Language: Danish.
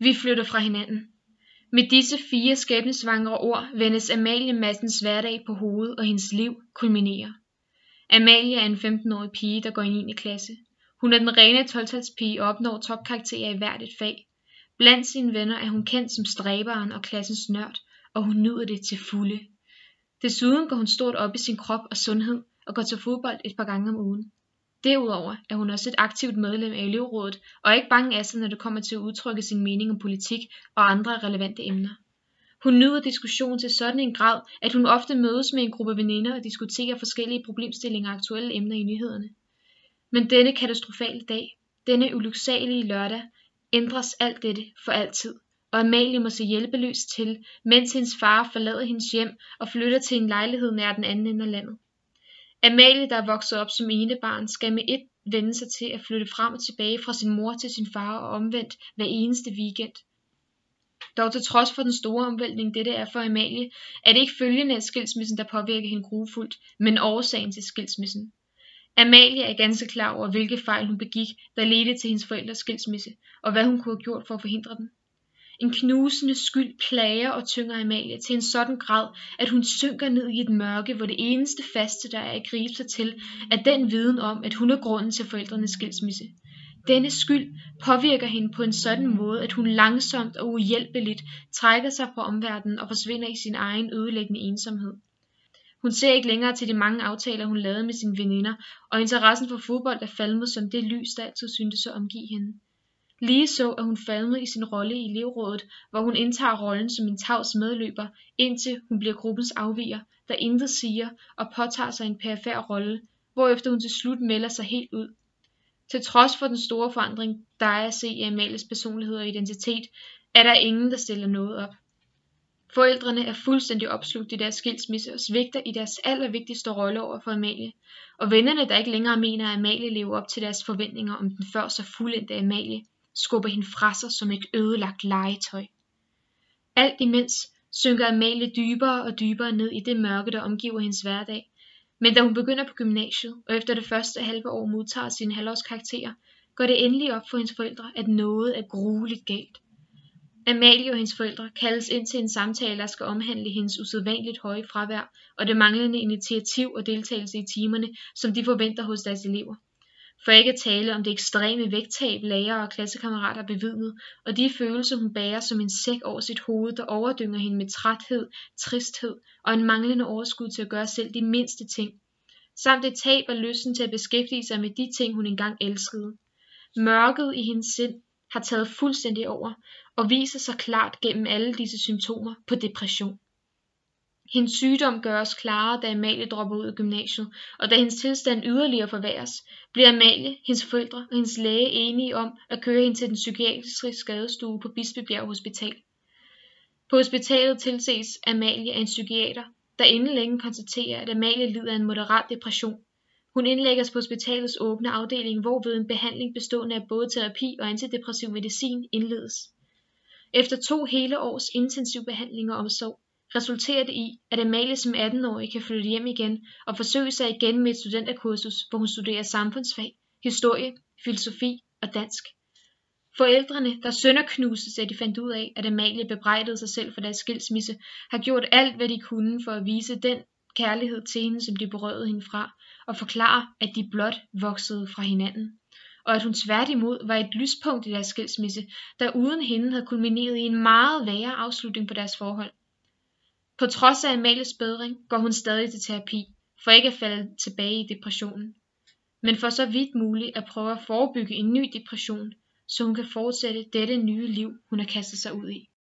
Vi flytter fra hinanden. Med disse 4 skæbnesvangre ord vendes Amalie Madsens hverdag på hovedet, og hendes liv kulminerer. Amalie er en 15-årig pige, der går i 9. klasse. Hun er den rene 12-talspige og opnår topkarakterer i hvert et fag. Blandt sine venner er hun kendt som stræberen og klassens nørd, og hun nyder det til fulde. Desuden går hun stort op i sin krop og sundhed og går til fodbold et par gange om ugen. Derudover er hun også et aktivt medlem af elevrådet og ikke bange af sig, når det kommer til at udtrykke sin mening om politik og andre relevante emner. Hun nyder diskussion til sådan en grad, at hun ofte mødes med en gruppe veninder og diskuterer forskellige problemstillinger og aktuelle emner i nyhederne. Men denne katastrofale dag, denne ulyksalige lørdag, ændres alt dette for altid, og Amalie må se hjælpeløs til, mens hendes far forlader hendes hjem og flytter til en lejlighed nær den anden ende af landet. Amalie, der er vokset op som enebarn, skal med et vende sig til at flytte frem og tilbage fra sin mor til sin far og omvendt hver eneste weekend. Dog til trods for den store omvæltning dette er for Amalie, er det ikke følgende af skilsmissen, der påvirker hende grufuldt, men årsagen til skilsmissen. Amalie er ganske klar over, hvilke fejl hun begik, der ledte til hendes forældres skilsmisse, og hvad hun kunne have gjort for at forhindre den. En knusende skyld plager og tynger Amalie til en sådan grad, at hun synker ned i et mørke, hvor det eneste faste, der er at gribe sig til, er den viden om, at hun er grunden til forældrenes skilsmisse. Denne skyld påvirker hende på en sådan måde, at hun langsomt og uhjælpeligt trækker sig fra omverdenen og forsvinder i sin egen ødelæggende ensomhed. Hun ser ikke længere til de mange aftaler, hun lavede med sine veninder, og interessen for fodbold er falmet som det lys, der altid syntes at omgive hende. Ligeså er hun falmet i sin rolle i elevrådet, hvor hun indtager rollen som en tavs medløber, indtil hun bliver gruppens afviger, der intet siger og påtager sig en perifer rolle, hvorefter hun til slut melder sig helt ud. Til trods for den store forandring, der er at se i Amalies personlighed og identitet, er der ingen, der stiller noget op. Forældrene er fuldstændig opslugt i deres skilsmisse og svigter i deres allervigtigste rolle over for Amalie, og vennerne, der ikke længere mener, at Amalie lever op til deres forventninger om den før så fuldendte Amalie, skubber hende fra sig som et ødelagt legetøj. Alt imens synker Amalie dybere og dybere ned i det mørke, der omgiver hendes hverdag, men da hun begynder på gymnasiet, og efter det første halve år modtager sine halvårskarakterer, går det endelig op for hendes forældre, at noget er grueligt galt. Amalie og hendes forældre kaldes ind til en samtale, der skal omhandle hendes usædvanligt høje fravær og det manglende initiativ og deltagelse i timerne, som de forventer hos deres elever. For ikke at tale om det ekstreme vægttab, lærere og klassekammerater bevidnet, og de følelser, hun bærer som en sæk over sit hoved, der overdynger hende med træthed, tristhed og en manglende overskud til at gøre selv de mindste ting, samt et tab af lysten til at beskæftige sig med de ting, hun engang elskede. Mørket i hendes sind har taget fuldstændig over og viser sig klart gennem alle disse symptomer på depression. Hendes sygdom gøres klarere, da Amalie dropper ud af gymnasiet, og da hendes tilstand yderligere forværres, bliver Amalie, hendes forældre og hendes læge enige om at køre hende til den psykiatriske skadestue på Bispebjerg Hospital. På hospitalet tilses Amalie af en psykiater, der inden længe konstaterer, at Amalie lider af en moderat depression. Hun indlægges på hospitalets åbne afdeling, hvorved en behandling bestående af både terapi og antidepressiv medicin indledes. Efter 2 hele års intensiv behandling og omsorg, resulterer det i, at Amalie som 18-årig kan flytte hjem igen og forsøge sig igen med et studenterkursus, hvor hun studerer samfundsfag, historie, filosofi og dansk. Forældrene, der sønderknuses, da de fandt ud af, at Amalie bebrejdede sig selv for deres skilsmisse, har gjort alt, hvad de kunne for at vise den kærlighed til hende, som de berøvede hende fra, og forklare, at de blot voksede fra hinanden, og at hun tværtimod var et lyspunkt i deres skilsmisse, der uden hende havde kulmineret i en meget værre afslutning på deres forhold. På trods af Amalies bedring går hun stadig til terapi, for ikke at falde tilbage i depressionen, men for så vidt muligt at prøve at forebygge en ny depression, så hun kan fortsætte dette nye liv, hun har kastet sig ud i.